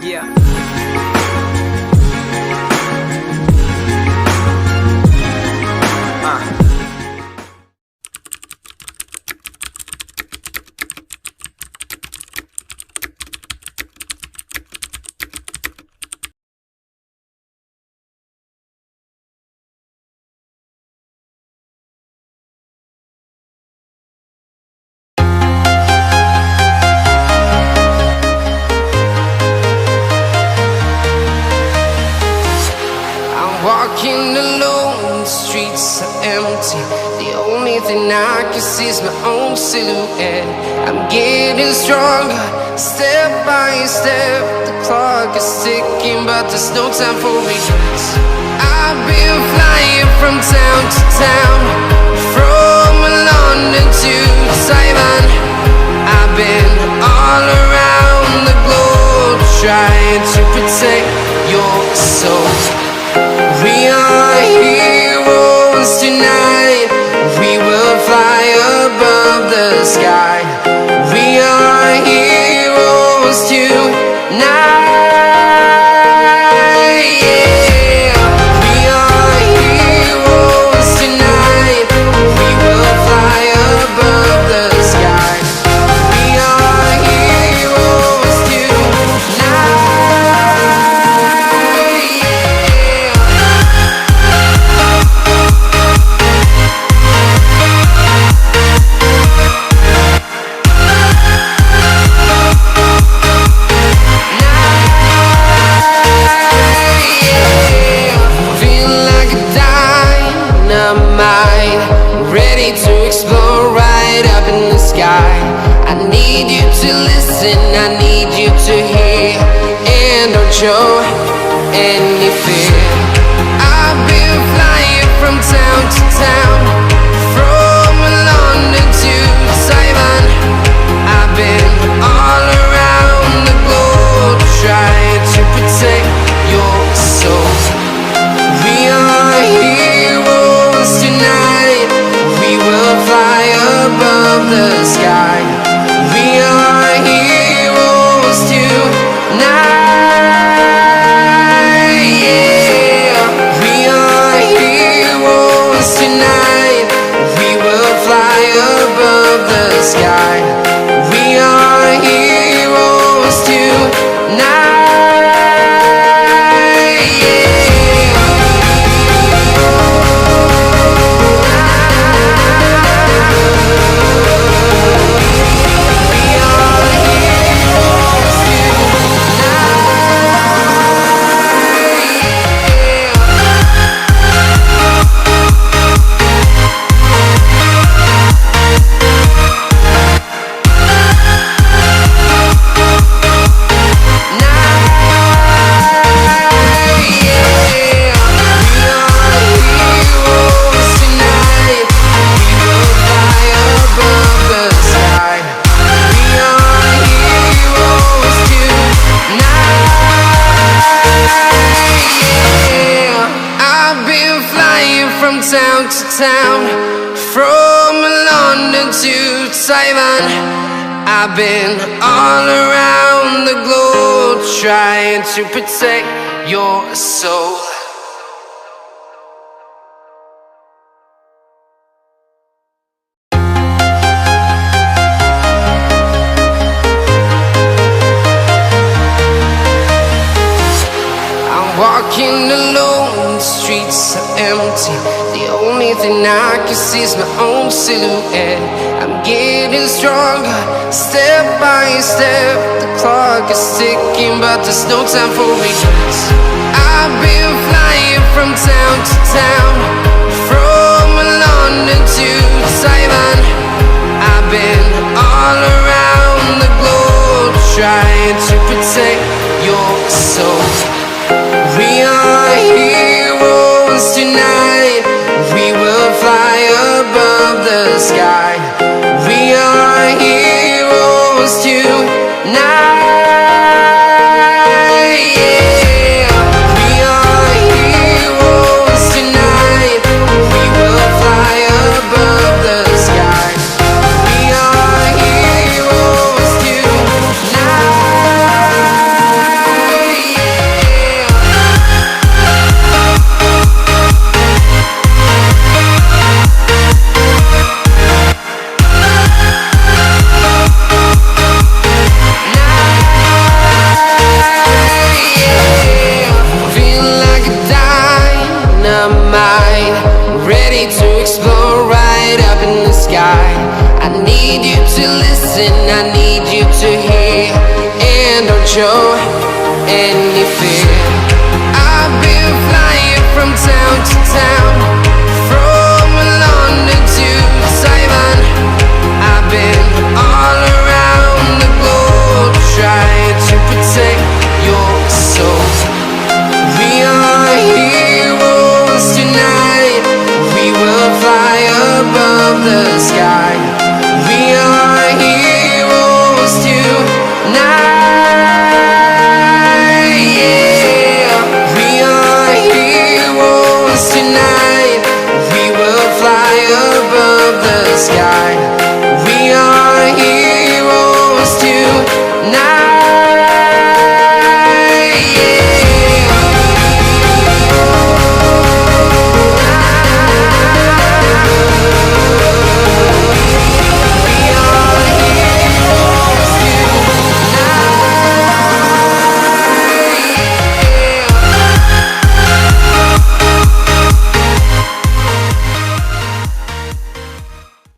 Yeah. Walking alone, the streets are empty. The only thing I can see is my own silhouette. I'm getting stronger, step by step. The clock is ticking, but there's no time for regrets. I've been flying from town to town, from London to Taiwan. I've been all around the globe, trying to protect your soul. We are heroes tonight. We will fly above the sky. We are heroes tonight. Yeah. We are heroes tonight. We will fly above the sky. We are heroes tonight. I need you to hear and don't show any fear. I've been flying from town to town, from London to Taiwan. I've been all around the globe, trying to protect your soul. We are heroes tonight. We will fly above the sky. We are heroes tonight. Yeah. We are heroes tonight. We will fly above the sky. We are heroes tonight. Town to town, from London to Taiwan. I've been all around the globe, trying to protect your soul. I'm walking alone, the streets are empty. The only thing I can see is my own silhouette. I'm getting stronger, step by step. The clock is ticking, but there's no time for regrets. I've been flying from town to town, from London to Taiwan. I've been all around the globe, trying to protect your soul. We are heroes tonight. We will fly above the sky. We are heroes tonight. Yeah. We are heroes tonight. We will fly above the sky. We are heroes tonight. you listen, I need you to hear, and don't show any fear. I've been flying from town to town, from London to Taiwan. I've been all around the globe, trying to protect your soul. We are heroes tonight, we will fly above the sky.